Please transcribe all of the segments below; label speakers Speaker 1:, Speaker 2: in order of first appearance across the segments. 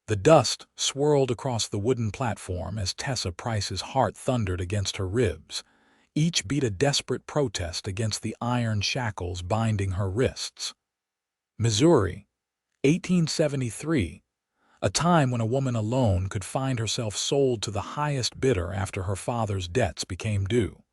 Speaker 1: The dust swirled across the wooden platform as Tessa Price's heart thundered against her ribs. Each beat a desperate protest against the iron shackles binding her wrists. Missouri, 1873, a time when a woman alone could find herself sold to the highest bidder after her father's debts became due.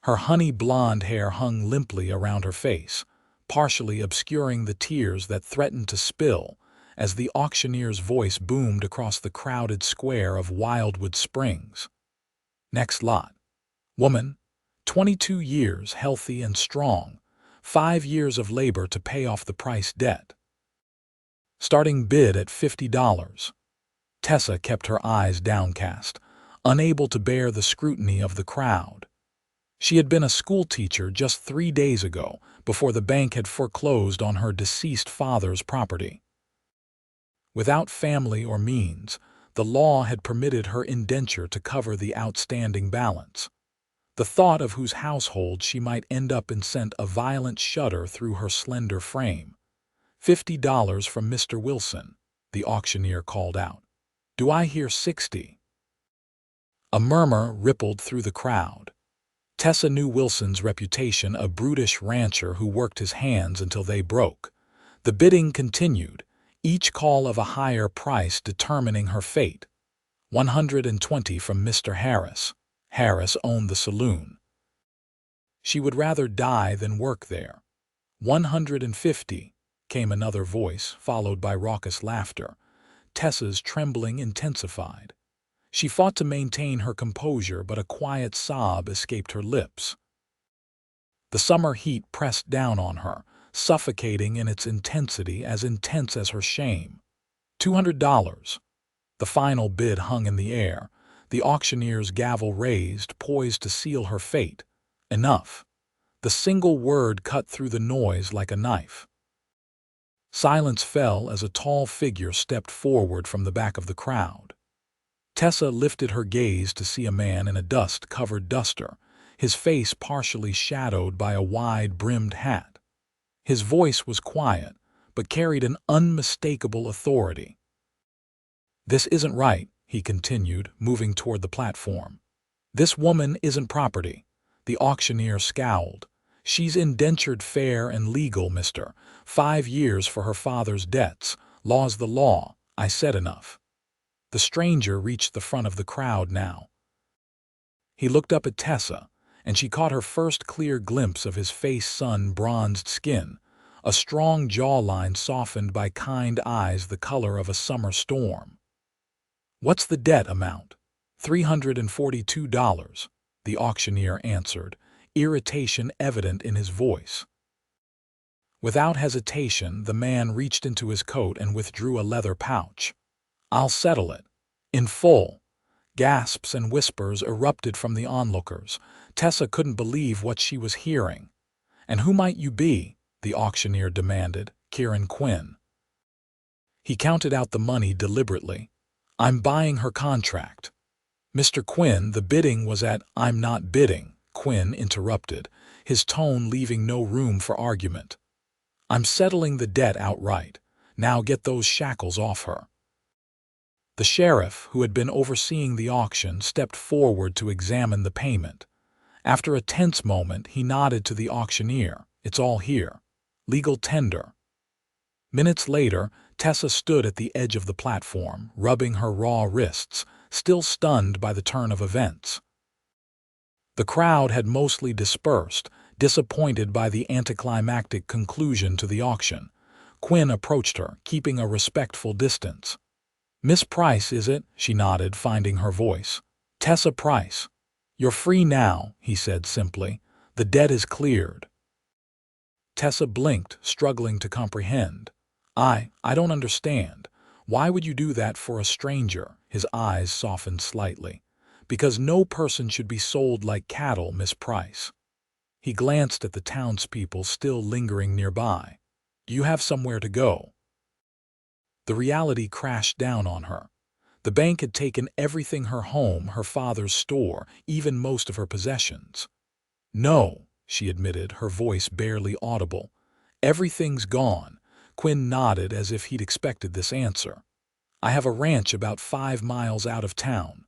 Speaker 1: Her honey blonde hair hung limply around her face, partially obscuring the tears that threatened to spill as the auctioneer's voice boomed across the crowded square of Wildwood Springs. Next lot. Woman, 22 years, healthy and strong, 5 years of labor to pay off the Price debt. Starting bid at $50. Tessa kept her eyes downcast, unable to bear the scrutiny of the crowd. She had been a schoolteacher just 3 days ago, before the bank had foreclosed on her deceased father's property. Without family or means, the law had permitted her indenture to cover the outstanding balance. The thought of whose household she might end up in sent a violent shudder through her slender frame. $50 from Mr. Wilson, the auctioneer called out. Do I hear 60? A murmur rippled through the crowd. Tessa knew Wilson's reputation, a brutish rancher who worked his hands until they broke. The bidding continued, each call of a higher price determining her fate. 120 from Mr. Harris. Harris owned the saloon. She would rather die than work there. 150, came another voice, followed by raucous laughter. Tessa's trembling intensified. She fought to maintain her composure, but a quiet sob escaped her lips. The summer heat pressed down on her, suffocating in its intensity, as intense as her shame. $200. The final bid hung in the air, the auctioneer's gavel raised, poised to seal her fate. Enough. The single word cut through the noise like a knife. Silence fell as a tall figure stepped forward from the back of the crowd. Tessa lifted her gaze to see a man in a dust-covered duster, his face partially shadowed by a wide-brimmed hat. His voice was quiet, but carried an unmistakable authority. "This isn't right," he continued, moving toward the platform. "This woman isn't property." The auctioneer scowled. "She's indentured fair and legal, mister. 5 years for her father's debts. Law's the law. I said enough." The stranger reached the front of the crowd now. He looked up at Tessa, and she caught her first clear glimpse of his face, sun-bronzed skin, a strong jawline softened by kind eyes the color of a summer storm. "What's the debt amount?" $342, the auctioneer answered, irritation evident in his voice. Without hesitation, the man reached into his coat and withdrew a leather pouch. "I'll settle it. In full." Gasps and whispers erupted from the onlookers. Tessa couldn't believe what she was hearing. "And who might you be?" the auctioneer demanded. "Kieran Quinn." He counted out the money deliberately. "I'm buying her contract." "Mr. Quinn, the bidding was at—" "I'm not bidding," Quinn interrupted, his tone leaving no room for argument. "I'm settling the debt outright. Now get those shackles off her." The sheriff, who had been overseeing the auction, stepped forward to examine the payment. After a tense moment, he nodded to the auctioneer. "It's all here. Legal tender." Minutes later, Tessa stood at the edge of the platform, rubbing her raw wrists, still stunned by the turn of events. The crowd had mostly dispersed, disappointed by the anticlimactic conclusion to the auction. Quinn approached her, keeping a respectful distance. "Miss Price, is it?" She nodded, finding her voice. "Tessa Price." "You're free now," he said simply. "The debt is cleared." Tessa blinked, struggling to comprehend. I don't understand. Why would you do that for a stranger?" His eyes softened slightly. "Because no person should be sold like cattle, Miss Price." He glanced at the townspeople still lingering nearby. "Do you have somewhere to go?" The reality crashed down on her. The bank had taken everything: her home, her father's store, even most of her possessions. "No," she admitted, her voice barely audible. "Everything's gone." Quinn nodded as if he'd expected this answer. I have a ranch about 5 miles out of town.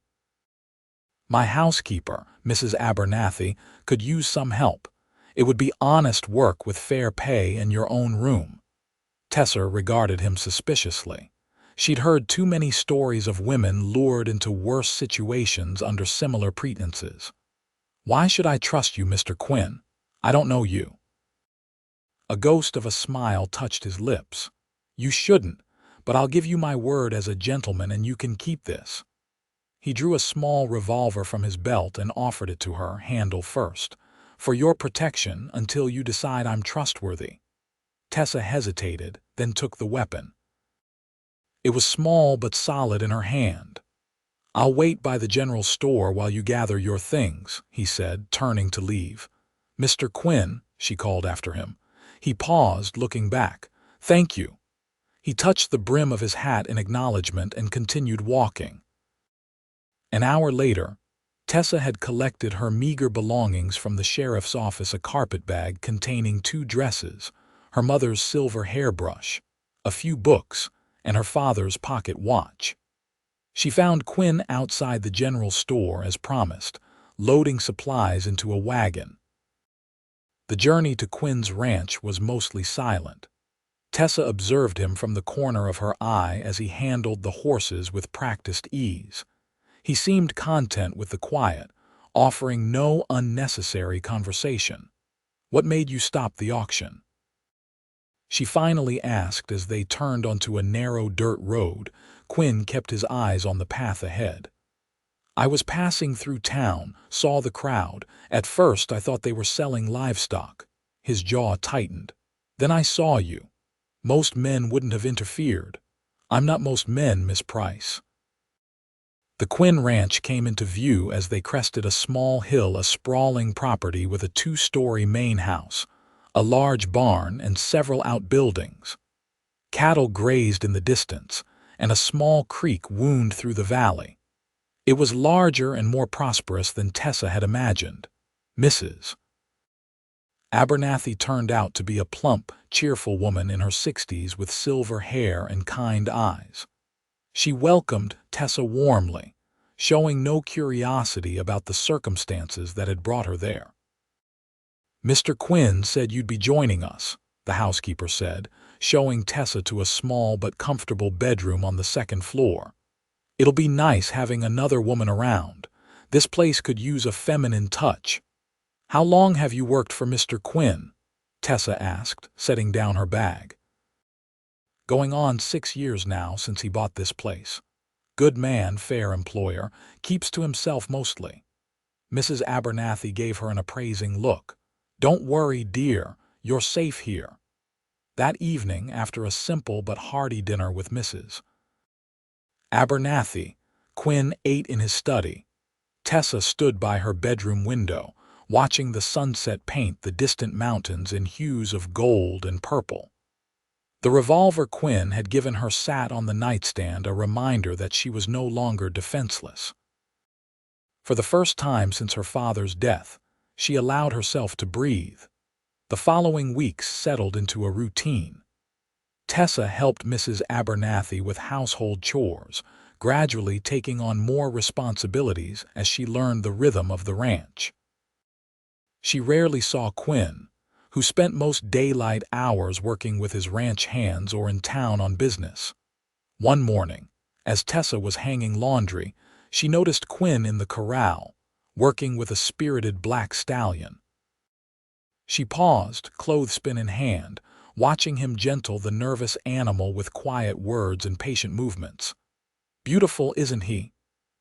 Speaker 1: My housekeeper, Mrs. Abernathy, could use some help. It would be honest work with fair pay and your own room." Tessa regarded him suspiciously. She'd heard too many stories of women lured into worse situations under similar pretenses. "Why should I trust you, Mr. Quinn? I don't know you." A ghost of a smile touched his lips. "You shouldn't, but I'll give you my word as a gentleman and you can keep this." He drew a small revolver from his belt and offered it to her, handle first. "For your protection until you decide I'm trustworthy." Tessa hesitated, then took the weapon. It was small but solid in her hand. "I'll wait by the general store while you gather your things," he said, turning to leave. "Mr. Quinn," she called after him. He paused, looking back. "Thank you." He touched the brim of his hat in acknowledgement and continued walking. An hour later, Tessa had collected her meager belongings from the sheriff's office, a carpet bag containing 2 dresses, her mother's silver hairbrush, a few books, and her father's pocket watch. She found Quinn outside the general store as promised, loading supplies into a wagon. The journey to Quinn's ranch was mostly silent. Tessa observed him from the corner of her eye as he handled the horses with practiced ease. He seemed content with the quiet, offering no unnecessary conversation. "What made you stop the auction?" she finally asked as they turned onto a narrow dirt road. Quinn kept his eyes on the path ahead. "I was passing through town, saw the crowd. At first I thought they were selling livestock." His jaw tightened. "Then I saw you. Most men wouldn't have interfered." "I'm not most men, Miss Price." The Quinn ranch came into view as they crested a small hill, a sprawling property with a 2-story main house, a large barn, and several outbuildings. Cattle grazed in the distance, and a small creek wound through the valley. It was larger and more prosperous than Tessa had imagined. Mrs. Abernathy turned out to be a plump, cheerful woman in her 60s with silver hair and kind eyes. She welcomed Tessa warmly, showing no curiosity about the circumstances that had brought her there. "Mr. Quinn said you'd be joining us," the housekeeper said, showing Tessa to a small but comfortable bedroom on the 2nd floor. "It'll be nice having another woman around. This place could use a feminine touch." "How long have you worked for Mr. Quinn?" Tessa asked, setting down her bag. "Going on 6 years now since he bought this place. Good man, fair employer, keeps to himself mostly." Mrs. Abernathy gave her an appraising look. "Don't worry, dear, you're safe here." That evening, after a simple but hearty dinner with Mrs. Abernathy, Quinn ate in his study. Tessa stood by her bedroom window, watching the sunset paint the distant mountains in hues of gold and purple. The revolver Quinn had given her sat on the nightstand, a reminder that she was no longer defenseless. For the first time since her father's death, she allowed herself to breathe. The following weeks settled into a routine. Tessa helped Mrs. Abernathy with household chores, gradually taking on more responsibilities as she learned the rhythm of the ranch. She rarely saw Quinn, who spent most daylight hours working with his ranch hands or in town on business. One morning, as Tessa was hanging laundry, she noticed Quinn in the corral, working with a spirited black stallion. She paused, clothespin in hand, watching him gentle the nervous animal with quiet words and patient movements. "Beautiful, isn't he?"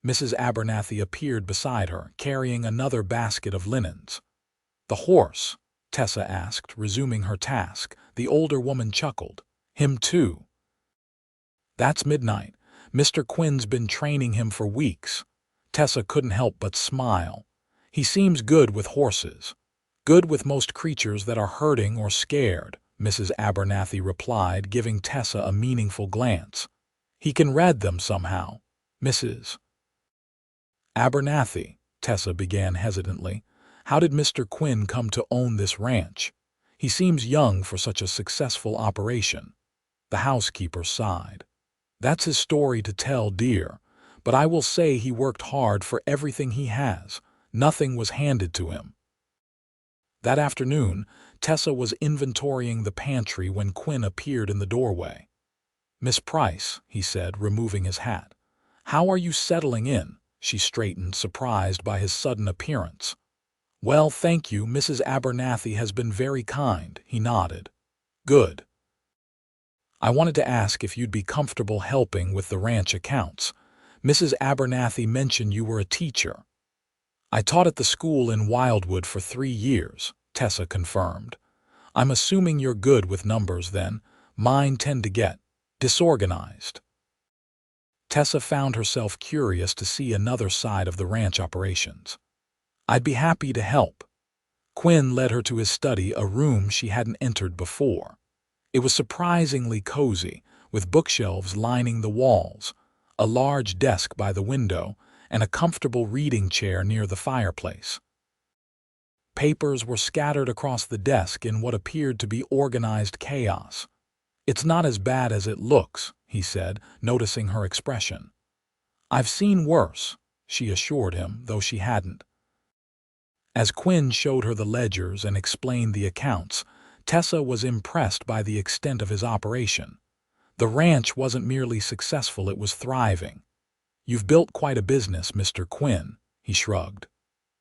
Speaker 1: Mrs. Abernathy appeared beside her, carrying another basket of linens. "The horse?" Tessa asked, resuming her task. The older woman chuckled. "Him too." "That's Midnight. Mr. Quinn's been training him for weeks." Tessa couldn't help but smile. "He seems good with horses." "Good with most creatures that are hurting or scared," Mrs. Abernathy replied, giving Tessa a meaningful glance. "He can read them somehow." "Mrs. Abernathy," Tessa began hesitantly, "how did Mr. Quinn come to own this ranch? He seems young for such a successful operation." The housekeeper sighed. That's his story to tell, dear. But I will say he worked hard for everything he has. Nothing was handed to him. That afternoon, Tessa was inventorying the pantry when Quinn appeared in the doorway. "Miss Price," he said, removing his hat. "How are you settling in?" She straightened, surprised by his sudden appearance. "Well, thank you. Mrs. Abernathy has been very kind," he nodded. "Good. I wanted to ask if you'd be comfortable helping with the ranch accounts. Mrs. Abernathy mentioned you were a teacher." "I taught at the school in Wildwood for 3 years," Tessa confirmed. "I'm assuming you're good with numbers then. Mine tend to get disorganized." Tessa found herself curious to see another side of the ranch operations. "I'd be happy to help." Quinn led her to his study, a room she hadn't entered before. It was surprisingly cozy, with bookshelves lining the walls, a large desk by the window, and a comfortable reading chair near the fireplace. Papers were scattered across the desk in what appeared to be organized chaos. "It's not as bad as it looks," he said, noticing her expression. "I've seen worse," she assured him, though she hadn't. As Quinn showed her the ledgers and explained the accounts, Tessa was impressed by the extent of his operation. The ranch wasn't merely successful, it was thriving. "You've built quite a business, Mr. Quinn," he shrugged.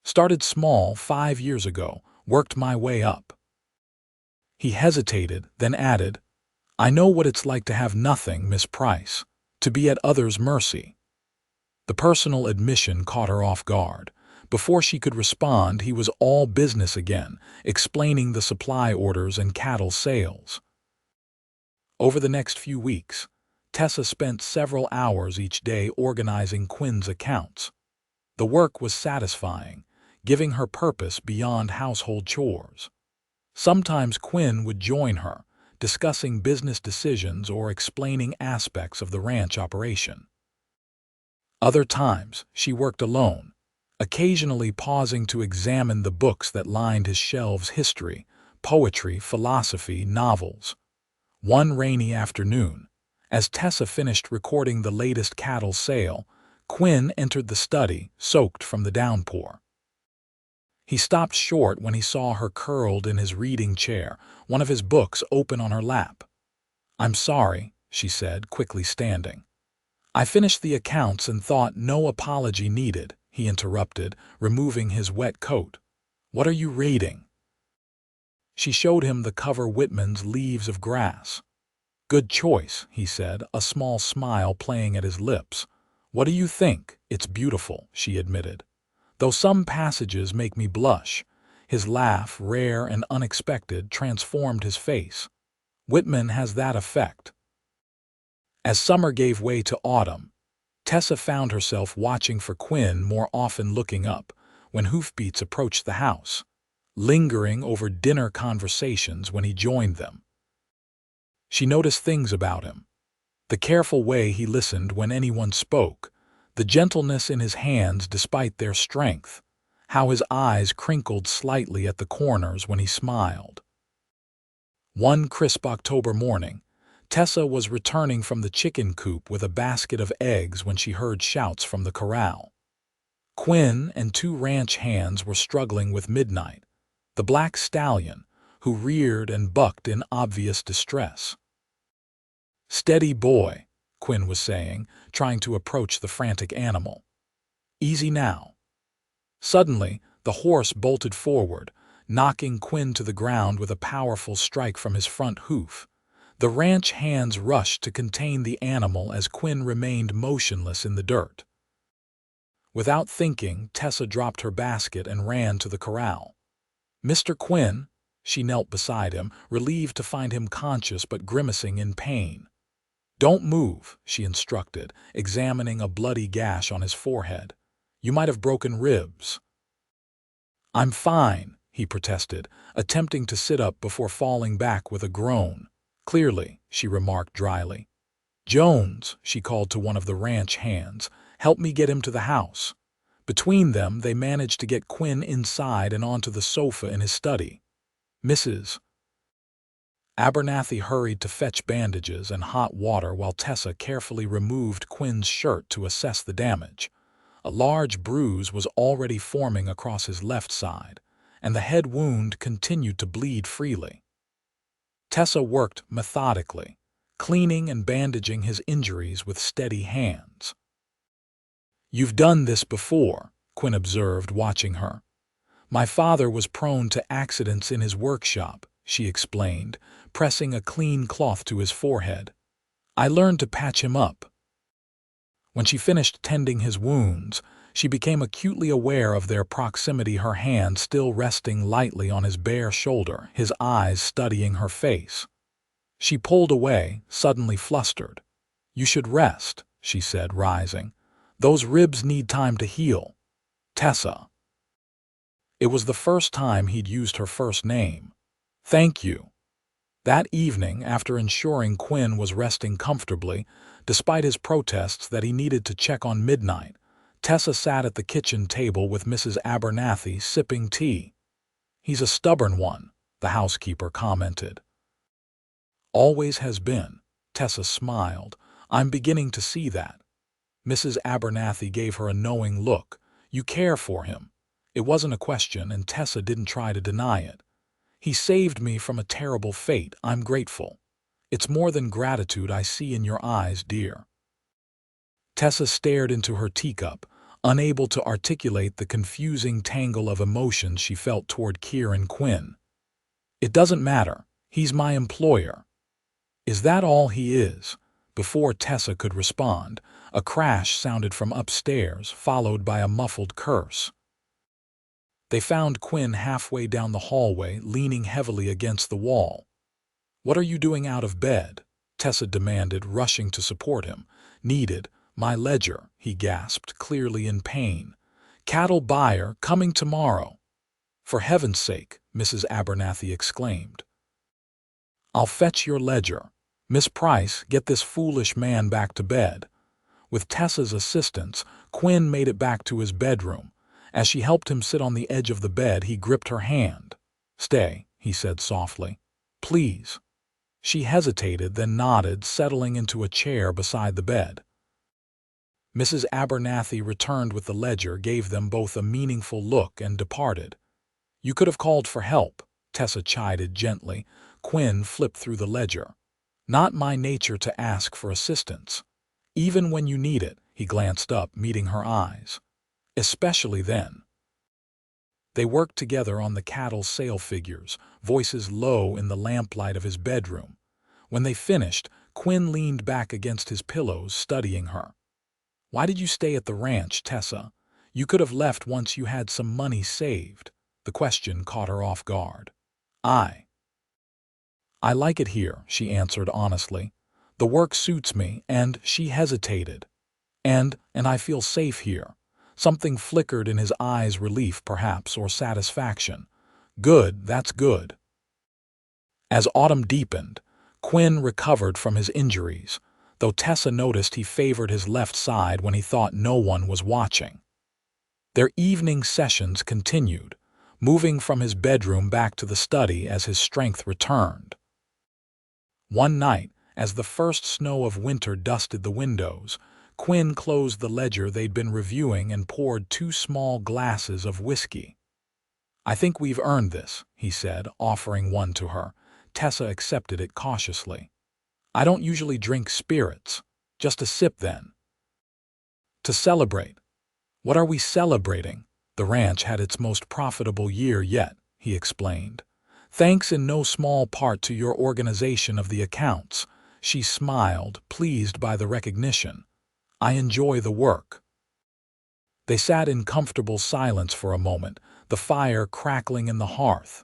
Speaker 1: "Started small 5 years ago, worked my way up." He hesitated, then added, "I know what it's like to have nothing, Miss Price, to be at others' mercy." The personal admission caught her off guard. Before she could respond, he was all business again, explaining the supply orders and cattle sales. Over the next few weeks, Tessa spent several hours each day organizing Quinn's accounts. The work was satisfying, giving her purpose beyond household chores. Sometimes Quinn would join her, discussing business decisions or explaining aspects of the ranch operation. Other times, she worked alone, occasionally pausing to examine the books that lined his shelves: history, poetry, philosophy, novels. One rainy afternoon, as Tessa finished recording the latest cattle sale, Quinn entered the study, soaked from the downpour. He stopped short when he saw her curled in his reading chair, one of his books open on her lap. "I'm sorry," she said, quickly standing. "I finished the accounts and thought no apology needed," he interrupted, removing his wet coat. "What are you reading?" She showed him the cover, Whitman's Leaves of Grass. "Good choice," he said, a small smile playing at his lips. "What do you think?" "It's beautiful," she admitted. "Though some passages make me blush." His laugh, rare and unexpected, transformed his face. "Whitman has that effect." As summer gave way to autumn, Tessa found herself watching for Quinn, more often looking up when hoofbeats approached the house, lingering over dinner conversations when he joined them. She noticed things about him: the careful way he listened when anyone spoke, the gentleness in his hands despite their strength, how his eyes crinkled slightly at the corners when he smiled. One crisp October morning, Tessa was returning from the chicken coop with a basket of eggs when she heard shouts from the corral. Quinn and 2 ranch hands were struggling with Midnight, the black stallion, who reared and bucked in obvious distress. "Steady, boy," Quinn was saying, trying to approach the frantic animal. "Easy now." Suddenly, the horse bolted forward, knocking Quinn to the ground with a powerful strike from his front hoof. The ranch hands rushed to contain the animal as Quinn remained motionless in the dirt. Without thinking, Tessa dropped her basket and ran to the corral. "Mr. Quinn," she knelt beside him, relieved to find him conscious but grimacing in pain. "Don't move," she instructed, examining a bloody gash on his forehead. "You might have broken ribs." "I'm fine," he protested, attempting to sit up before falling back with a groan. "Clearly," she remarked dryly. "Jones," she called to one of the ranch hands, "help me get him to the house." Between them, they managed to get Quinn inside and onto the sofa in his study. "Mrs. Abernathy hurried to fetch bandages and hot water while Tessa carefully removed Quinn's shirt to assess the damage. A large bruise was already forming across his left side, and the head wound continued to bleed freely. Tessa worked methodically, cleaning and bandaging his injuries with steady hands. "You've done this before," Quinn observed, watching her. "My father was prone to accidents in his workshop," she explained, pressing a clean cloth to his forehead. "I learned to patch him up." When she finished tending his wounds, she became acutely aware of their proximity, her hand still resting lightly on his bare shoulder, his eyes studying her face. She pulled away, suddenly flustered. "You should rest," she said, rising. "Those ribs need time to heal." "Tessa." It was the first time he'd used her first name. "Thank you." That evening, after ensuring Quinn was resting comfortably, despite his protests that he needed to check on midnight, Tessa sat at the kitchen table with Mrs. Abernathy sipping tea. "He's a stubborn one," the housekeeper commented. "Always has been," Tessa smiled. "I'm beginning to see that." Mrs. Abernathy gave her a knowing look. "You care for him." It wasn't a question, and Tessa didn't try to deny it. "He saved me from a terrible fate. I'm grateful." "It's more than gratitude I see in your eyes, dear." Tessa stared into her teacup, unable to articulate the confusing tangle of emotions she felt toward Kieran Quinn. "It doesn't matter. He's my employer." "Is that all he is?" Before Tessa could respond, a crash sounded from upstairs, followed by a muffled curse. They found Quinn halfway down the hallway, leaning heavily against the wall. "What are you doing out of bed?" Tessa demanded, rushing to support him. "Needed. My ledger," he gasped, clearly in pain. "Cattle buyer coming tomorrow." "For heaven's sake," Mrs. Abernathy exclaimed. "I'll fetch your ledger. Miss Price, get this foolish man back to bed." With Tessa's assistance, Quinn made it back to his bedroom. As she helped him sit on the edge of the bed, he gripped her hand. "Stay," he said softly. "Please." She hesitated, then nodded, settling into a chair beside the bed. Mrs. Abernathy returned with the ledger, gave them both a meaningful look, and departed. "You could have called for help," Tessa chided gently. Quinn flipped through the ledger. "Not my nature to ask for assistance. Even when you need it," he glanced up, meeting her eyes. "Especially then." They worked together on the cattle sale figures, voices low in the lamplight of his bedroom. When they finished, Quinn leaned back against his pillows, studying her. "Why did you stay at the ranch, Tessa? You could have left once you had some money saved." The question caught her off guard. I like it here," she answered honestly. "The work suits me, and," she hesitated, and I feel safe here." Something flickered in his eyes, relief perhaps, or satisfaction. "Good, that's good." As autumn deepened, Quinn recovered from his injuries, though Tessa noticed he favored his left side when he thought no one was watching. Their evening sessions continued, moving from his bedroom back to the study as his strength returned. One night, as the first snow of winter dusted the windows, Quinn closed the ledger they'd been reviewing and poured 2 small glasses of whiskey. "I think we've earned this," he said, offering one to her. Tessa accepted it cautiously. "I don't usually drink spirits. Just a sip then." "To celebrate." "What are we celebrating?" "The ranch had its most profitable year yet," he explained. "Thanks in no small part to your organization of the accounts." She smiled, pleased by the recognition. "I enjoy the work." They sat in comfortable silence for a moment, the fire crackling in the hearth.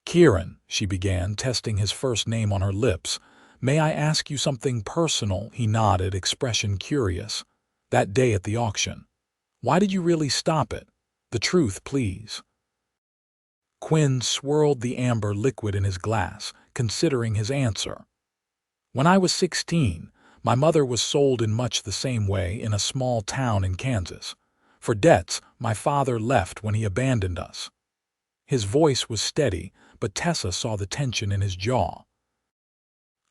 Speaker 1: "Kieran," she began, testing his first name on her lips. "May I ask you something personal?" He nodded, expression curious. "That day at the auction. Why did you really stop it? The truth, please." Quinn swirled the amber liquid in his glass, considering his answer. "When I was 16, my mother was sold in much the same way in a small town in Kansas. For debts, my father left when he abandoned us." His voice was steady, but Tessa saw the tension in his jaw.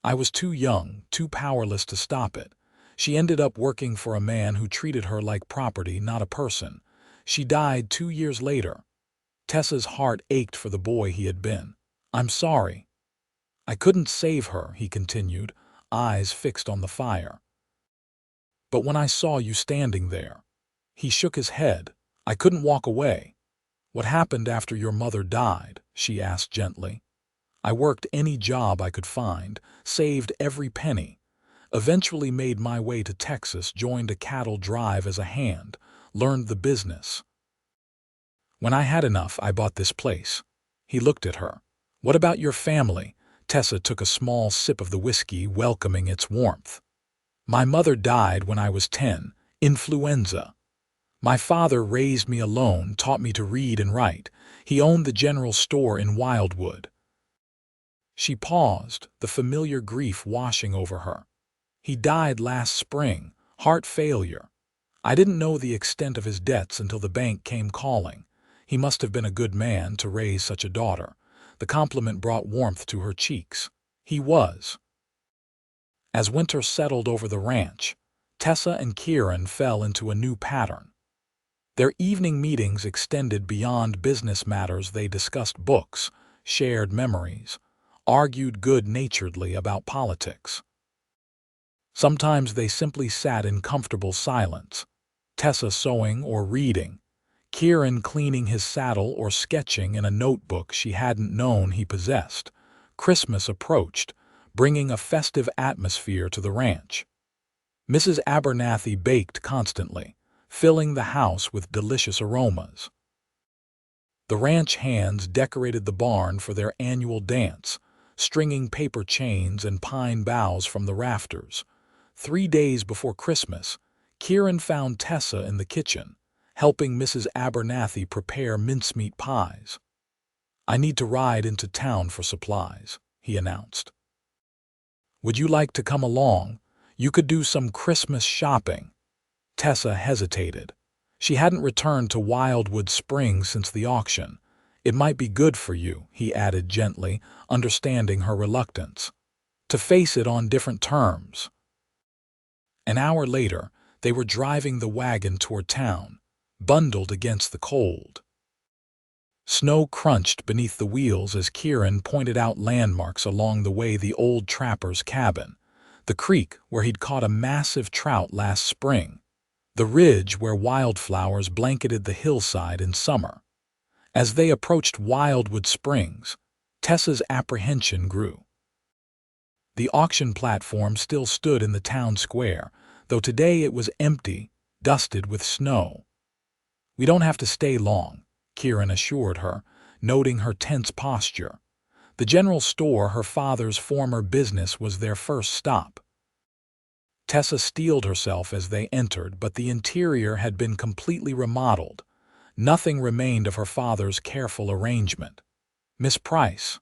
Speaker 1: I was too young, too powerless to stop it. She ended up working for a man who treated her like property, not a person. She died 2 years later. Tessa's heart ached for the boy he had been. I'm sorry. I couldn't save her, he continued, eyes fixed on the fire. But when I saw you standing there, he shook his head. I couldn't walk away. What happened after your mother died? She asked gently. I worked any job I could find, saved every penny, eventually made my way to Texas, joined a cattle drive as a hand, learned the business. When I had enough, I bought this place. He looked at her. What about your family? Tessa took a small sip of the whiskey, welcoming its warmth. My mother died when I was 10, influenza. My father raised me alone, taught me to read and write. He owned the general store in Wildwood. She paused, the familiar grief washing over her. He died last spring, heart failure. I didn't know the extent of his debts until the bank came calling. He must have been a good man to raise such a daughter. The compliment brought warmth to her cheeks. He was. As winter settled over the ranch, Tessa and Kieran fell into a new pattern. Their evening meetings extended beyond business matters. They discussed books, shared memories, argued good-naturedly about politics. Sometimes they simply sat in comfortable silence, Tessa sewing or reading, Kieran cleaning his saddle or sketching in a notebook she hadn't known he possessed. Christmas approached, bringing a festive atmosphere to the ranch. Mrs. Abernathy baked constantly, filling the house with delicious aromas. The ranch hands decorated the barn for their annual dance, stringing paper chains and pine boughs from the rafters. 3 days before Christmas, Kieran found Tessa in the kitchen, helping Mrs. Abernathy prepare mincemeat pies. I need to ride into town for supplies, he announced. Would you like to come along? You could do some Christmas shopping. Tessa hesitated. She hadn't returned to Wildwood Springs since the auction. It might be good for you, he added gently, understanding her reluctance. To face it on different terms. An hour later, they were driving the wagon toward town, bundled against the cold. Snow crunched beneath the wheels as Kieran pointed out landmarks along the way: the old trapper's cabin, the creek where he'd caught a massive trout last spring, the ridge where wildflowers blanketed the hillside in summer. As they approached Wildwood Springs, Tessa's apprehension grew. The auction platform still stood in the town square, though today it was empty, dusted with snow. We don't have to stay long, Kieran assured her, noting her tense posture. The general store, her father's former business, was their first stop. Tessa steeled herself as they entered, but the interior had been completely remodeled. Nothing remained of her father's careful arrangement. Miss Price.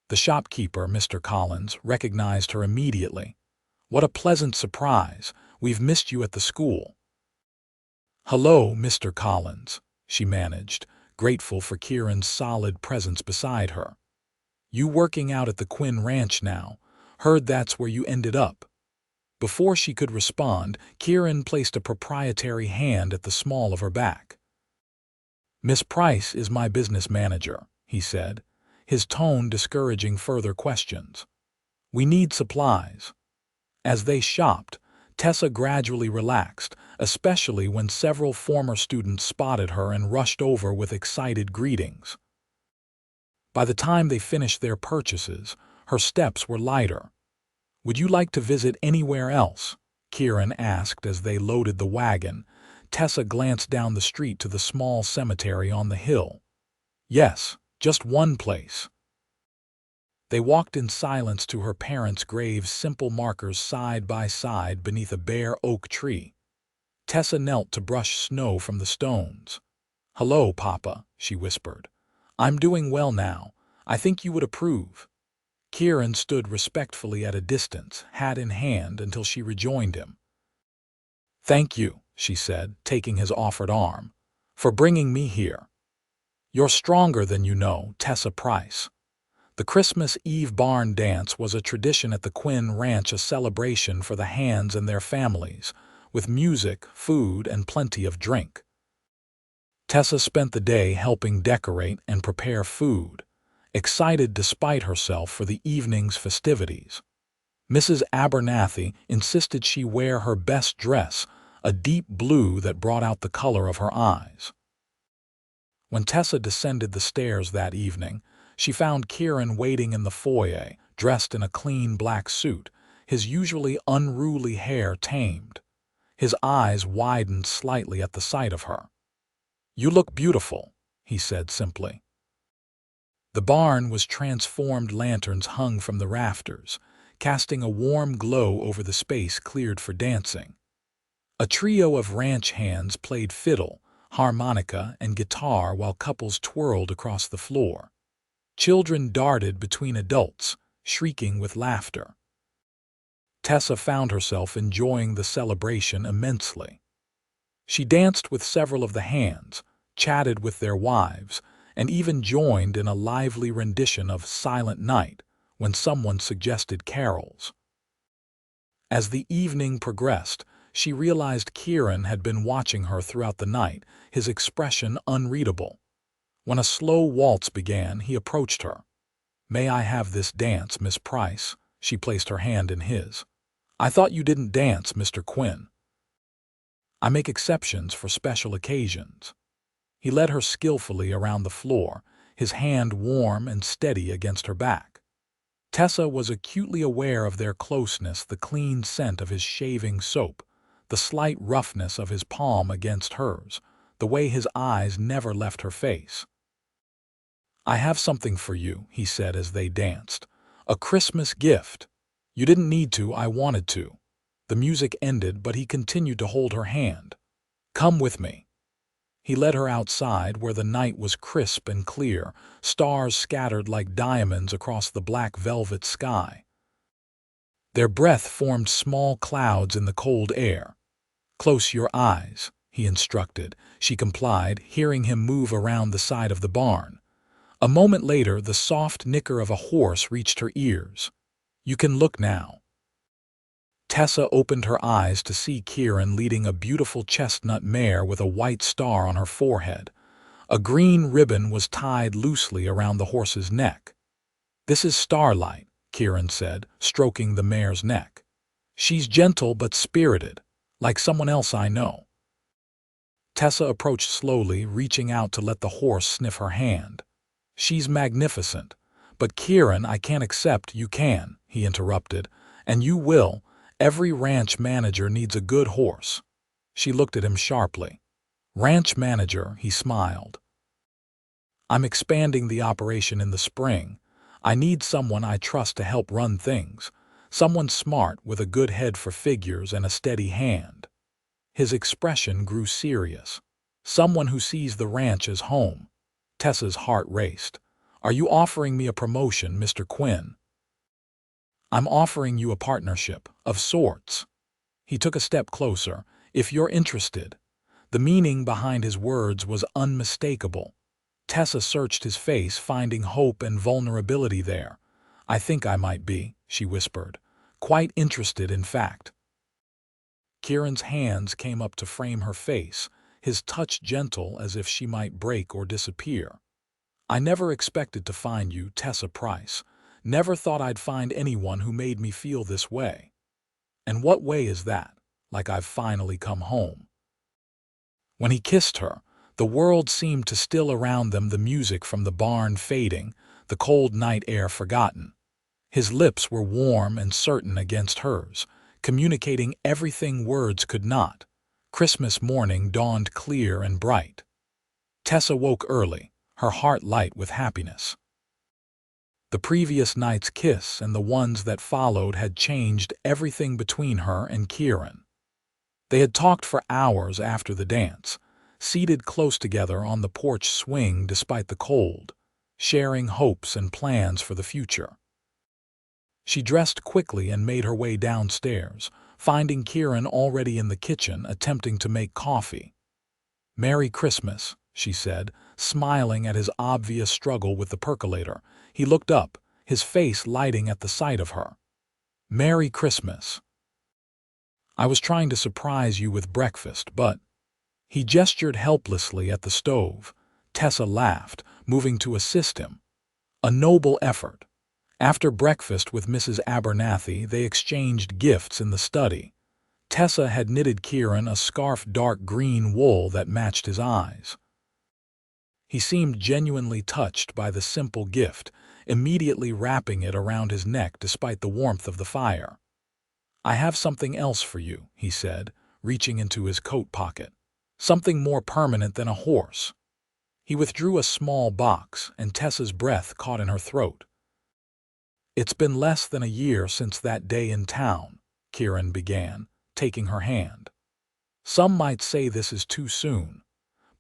Speaker 1: The shopkeeper, Mr. Collins, recognized her immediately. What a pleasant surprise. We've missed you at the school. Hello, Mr. Collins, she managed, grateful for Kieran's solid presence beside her. You working out at the Quinn Ranch now? Heard that's where you ended up. Before she could respond, Kieran placed a proprietary hand at the small of her back. Miss Price is my business manager, he said, his tone discouraging further questions. We need supplies. As they shopped, Tessa gradually relaxed, especially when several former students spotted her and rushed over with excited greetings. By the time they finished their purchases, her steps were lighter. Would you like to visit anywhere else? Kieran asked as they loaded the wagon. Tessa glanced down the street to the small cemetery on the hill. Yes, just one place. They walked in silence to her parents' graves, simple markers side by side beneath a bare oak tree. Tessa knelt to brush snow from the stones. Hello, Papa, she whispered. I'm doing well now. I think you would approve. Kieran stood respectfully at a distance, hat in hand, until she rejoined him. Thank you, she said, taking his offered arm, for bringing me here. You're stronger than you know, Tessa Price. The Christmas Eve barn dance was a tradition at the Quinn Ranch, a celebration for the Hands and their families, with music, food, and plenty of drink. Tessa spent the day helping decorate and prepare food, excited despite herself for the evening's festivities. Mrs. Abernathy insisted she wear her best dress, a deep blue that brought out the color of her eyes. When Tessa descended the stairs that evening, she found Kieran waiting in the foyer, dressed in a clean black suit, his usually unruly hair tamed. His eyes widened slightly at the sight of her. "You look beautiful," he said simply. The barn was transformed. Lanterns hung from the rafters, casting a warm glow over the space cleared for dancing. A trio of ranch hands played fiddle, harmonica, and guitar while couples twirled across the floor. Children darted between adults, shrieking with laughter. Tessa found herself enjoying the celebration immensely. She danced with several of the hands, chatted with their wives, and even joined in a lively rendition of Silent Night when someone suggested carols. As the evening progressed, she realized Kieran had been watching her throughout the night, his expression unreadable. When a slow waltz began, he approached her. "May I have this dance, Miss Price?" She placed her hand in his. "I thought you didn't dance, Mr. Quinn." "I make exceptions for special occasions." He led her skillfully around the floor, his hand warm and steady against her back. Tessa was acutely aware of their closeness, the clean scent of his shaving soap, the slight roughness of his palm against hers, the way his eyes never left her face. "I have something for you," he said as they danced. "A Christmas gift. You didn't need to, I wanted to." The music ended, but he continued to hold her hand. "Come with me." He led her outside where the night was crisp and clear, stars scattered like diamonds across the black velvet sky. Their breath formed small clouds in the cold air. "Close your eyes," he instructed. She complied, hearing him move around the side of the barn. A moment later, the soft nicker of a horse reached her ears. "You can look now." Tessa opened her eyes to see Kieran leading a beautiful chestnut mare with a white star on her forehead. A green ribbon was tied loosely around the horse's neck. "This is Starlight," Kieran said, stroking the mare's neck. "She's gentle but spirited, like someone else I know." Tessa approached slowly, reaching out to let the horse sniff her hand. "She's magnificent. But Kieran, I can't accept." "You can," he interrupted, "and you will. Every ranch manager needs a good horse." She looked at him sharply. "Ranch manager," he smiled. "I'm expanding the operation in the spring. I need someone I trust to help run things. Someone smart with a good head for figures and a steady hand." His expression grew serious. "Someone who sees the ranch as home." Tessa's heart raced. "Are you offering me a promotion, Mr. Quinn?" "I'm offering you a partnership, of sorts." He took a step closer. "If you're interested." The meaning behind his words was unmistakable. Tessa searched his face, finding hope and vulnerability there. "I think I might be," she whispered. "Quite interested, in fact." Kieran's hands came up to frame her face, his touch gentle as if she might break or disappear. "I never expected to find you, Tessa Price. Never thought I'd find anyone who made me feel this way." "And what way is that?" "Like I've finally come home." When he kissed her, the world seemed to still around them, the music from the barn fading, the cold night air forgotten. His lips were warm and certain against hers, communicating everything words could not. Christmas morning dawned clear and bright. Tessa woke early, her heart light with happiness. The previous night's kiss and the ones that followed had changed everything between her and Kieran. They had talked for hours after the dance, seated close together on the porch swing despite the cold, sharing hopes and plans for the future. She dressed quickly and made her way downstairs, finding Kieran already in the kitchen attempting to make coffee. "Merry Christmas," she said, smiling at his obvious struggle with the percolator. He looked up, his face lighting at the sight of her. "Merry Christmas. I was trying to surprise you with breakfast, but—" He gestured helplessly at the stove. Tessa laughed, moving to assist him. A noble effort. After breakfast with Mrs. Abernathy, they exchanged gifts in the study. Tessa had knitted Kieran a scarf dark green wool that matched his eyes. He seemed genuinely touched by the simple gift, immediately wrapping it around his neck despite the warmth of the fire. "I have something else for you," he said, reaching into his coat pocket. "Something more permanent than a horse." He withdrew a small box, and Tessa's breath caught in her throat. "It's been less than a year since that day in town," Kieran began, taking her hand. "Some might say this is too soon,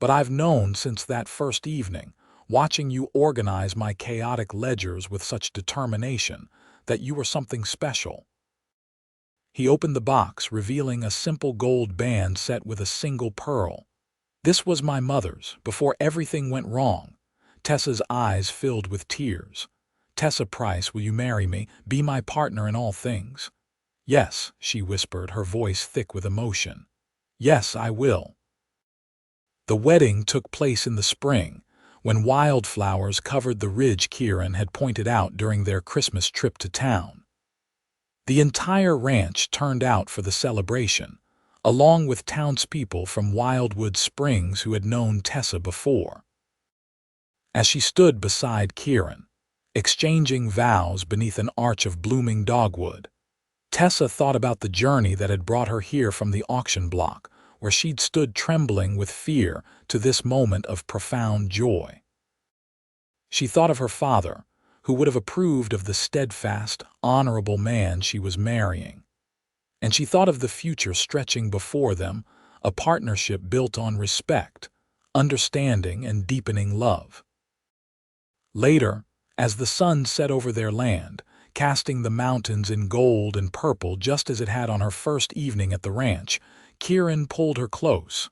Speaker 1: but I've known since that first evening, watching you organize my chaotic ledgers with such determination, that you were something special." He opened the box, revealing a simple gold band set with a single pearl. "This was my mother's, before everything went wrong." Tessa's eyes filled with tears. "Tessa Price, will you marry me, be my partner in all things?" "Yes," she whispered, her voice thick with emotion. "Yes, I will." The wedding took place in the spring, when wildflowers covered the ridge Kieran had pointed out during their Christmas trip to town. The entire ranch turned out for the celebration, along with townspeople from Wildwood Springs who had known Tessa before. As she stood beside Kieran, exchanging vows beneath an arch of blooming dogwood, Tessa thought about the journey that had brought her here from the auction block, where she'd stood trembling with fear, to this moment of profound joy. She thought of her father, who would have approved of the steadfast, honorable man she was marrying. And she thought of the future stretching before them, a partnership built on respect, understanding, and deepening love. Later, as the sun set over their land, casting the mountains in gold and purple just as it had on her first evening at the ranch, Kieran pulled her close.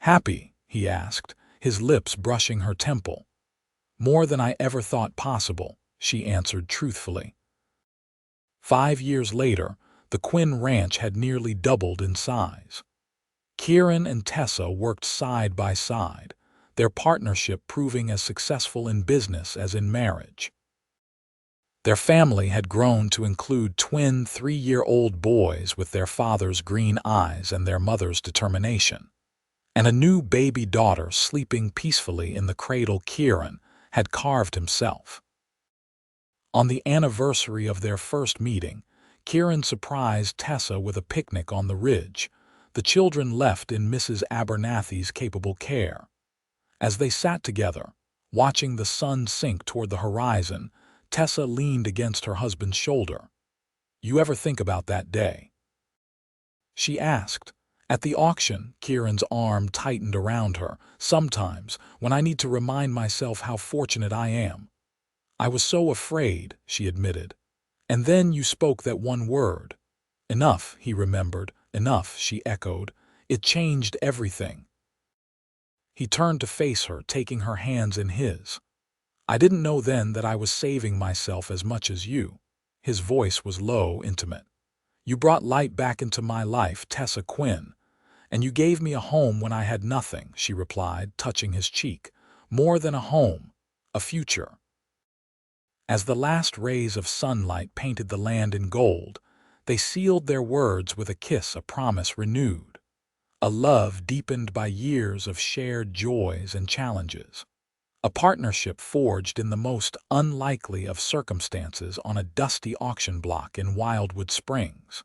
Speaker 1: "Happy?" he asked, his lips brushing her temple. "More than I ever thought possible," she answered truthfully. 5 years later, the Quinn ranch had nearly doubled in size. Kieran and Tessa worked side by side, their partnership proving as successful in business as in marriage. Their family had grown to include twin 3-year-old boys with their father's green eyes and their mother's determination, and a new baby daughter sleeping peacefully in the cradle Kieran had carved himself. On the anniversary of their first meeting, Kieran surprised Tessa with a picnic on the ridge, the children left in Mrs. Abernathy's capable care. As they sat together, watching the sun sink toward the horizon, Tessa leaned against her husband's shoulder. "You ever think about that day?" she asked. At the auction, Kieran's arm tightened around her. "Sometimes, when I need to remind myself how fortunate I am." "I was so afraid," she admitted. "And then you spoke that one word." "Enough," he remembered. "Enough," she echoed. "It changed everything." He turned to face her, taking her hands in his. "I didn't know then that I was saving myself as much as you." His voice was low, intimate. "You brought light back into my life, Tessa Quinn. And you gave me a home when I had nothing," she replied, touching his cheek. "More than a home, a future." As the last rays of sunlight painted the land in gold, they sealed their words with a kiss, a promise renewed, a love deepened by years of shared joys and challenges, a partnership forged in the most unlikely of circumstances on a dusty auction block in Wildwood Springs.